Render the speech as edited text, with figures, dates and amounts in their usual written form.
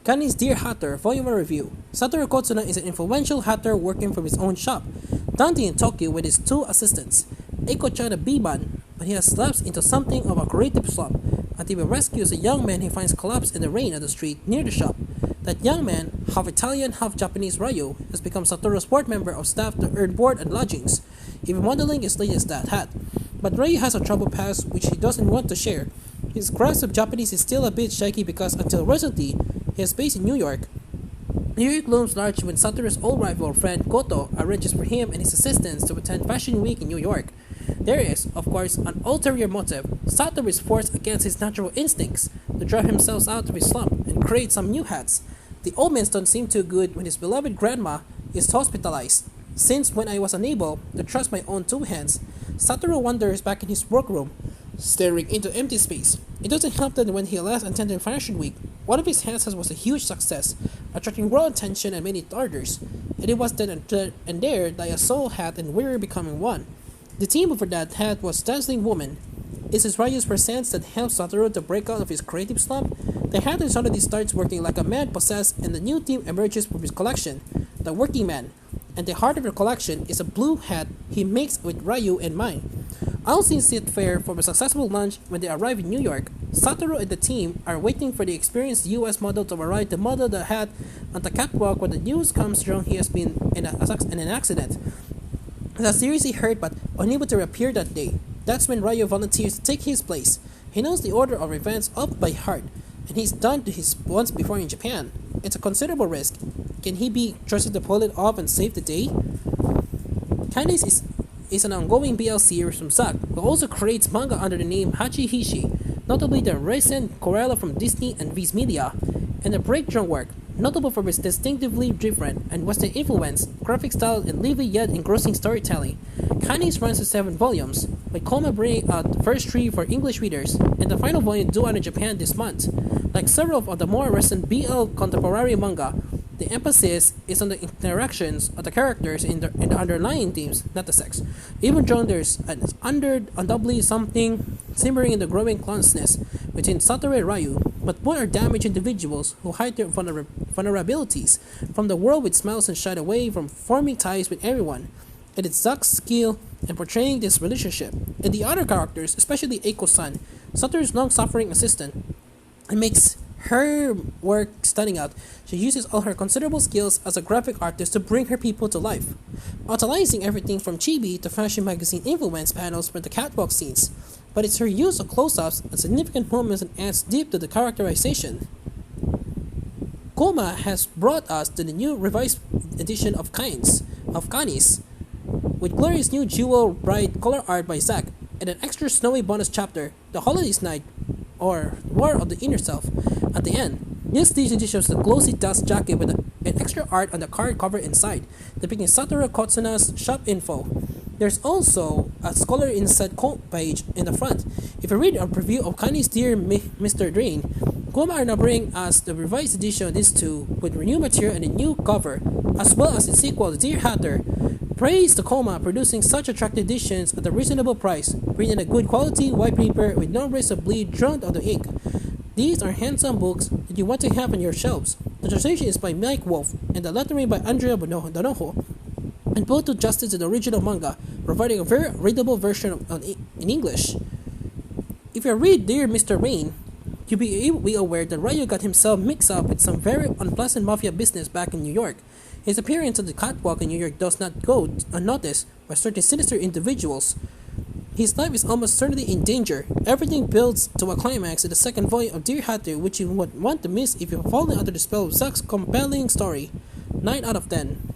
CANIS Dear Hatter Volume 1 Review. Satoru Kotsuna is an influential hatter working from his own shop, Dante in Tokyo with his two assistants, Eiko-chan a B-man, but he has lapsed into something of a creative slump until he rescues a young man he finds collapsed in the rain at the street near the shop. That young man, half Italian, half Japanese Ryu, has become Satoru's board member of staff to earn board and lodgings, even modeling his latest dad hat. But Ryu has a troubled past which he doesn't want to share. His grasp of Japanese is still a bit shaky because until recently, he is based in New York. New York looms large when Satoru's old rival friend Goto arranges for him and his assistants to attend Fashion Week in New York. There is, of course, an ulterior motive. Satoru is forced against his natural instincts to drive himself out of his slump and create some new hats. The omens don't seem too good when his beloved grandma is hospitalized. Since when I was unable to trust my own two hands, Satoru wanders back in his workroom, staring into empty space. It doesn't help that when he last attended Fashion Week, one of his hats was a huge success, attracting world attention and many orders, and it was then and there that I saw hat and we're becoming one. The theme for that hat was Dazzling Woman. It is Ryu's presence that helps Satoru to break out of his creative slump. The hat suddenly starts working like a man possessed, and the new theme emerges from his collection, the Working Man. And the heart of the collection is a blue hat he makes with Ryu in mind. All seems set fair for a successful launch when they arrive in New York. Satoru and the team are waiting for the experienced US model to arrive to model the hat on the catwalk when the news comes strong he has been in an accident. He is seriously hurt but unable to appear that day. That's when Ryu volunteers to take his place. He knows the order of events up by heart, and he's done this once before in Japan. It's a considerable risk. Can he be trusted to pull it off and save the day? CANIS is an ongoing BL series from Zack, who also creates manga under the name Hachi Hishi, notably the recent Corella from Disney and Viz Media, and the breakthrough work, notable for its distinctively different and Western influence, graphic style, and lively yet engrossing storytelling. CANIS runs to 7 volumes, with Koma bringing out the first 3 for English readers, and the final volume due out in Japan this month. Like several of the more recent BL contemporary manga, the emphasis is on the interactions of the characters in the underlying themes, not the sex. Even though there's undoubtedly something simmering in the growing closeness between Satoru and Ryu, but both are damaged individuals who hide their vulnerabilities from the world with smiles and shy away from forming ties with everyone. It is Zack's skill in portraying this relationship. And the other characters, especially Eiko-san, Satoru's long-suffering assistant, it makes her work standing out. She uses all her considerable skills as a graphic artist to bring her people to life, utilizing everything from chibi to fashion magazine influence panels for the catwalk scenes. But it's her use of close-ups and significant moments that adds deep to the characterization. Koma has brought us to the new revised edition of CANIS, with glorious new jewel bright color art by Zack, and an extra snowy bonus chapter, The Holiday's Night, or War of the Inner Self, at the end. This edition shows the glossy dust jacket with an extra art on the card cover inside, depicting Satoru Kotsuna's shop info. There's also a scholar inset page in the front. If you read a preview of CANIS Dear Mr. Drain, Koma are now bringing us the revised edition of these two with new material and a new cover, as well as its sequel, Dear Hatter. Praise to Koma producing such attractive editions at a reasonable price, printed in a good quality white paper with no risk of bleed drawn on the ink. These are handsome books that you want to have on your shelves. The translation is by Mike Wolf and the lettering by Andrea Donoho, and both do justice to the original manga, providing a very readable version in English. If you read Dear Mr. Rain, you'll be aware that Ryu got himself mixed up with some very unpleasant mafia business back in New York. His appearance on the catwalk in New York does not go unnoticed by certain sinister individuals. His life is almost certainly in danger. Everything builds to a climax in the second volume of Dear Hatter, which you would want to miss if you're falling under the spell of Zack's compelling story. 9 out of 10.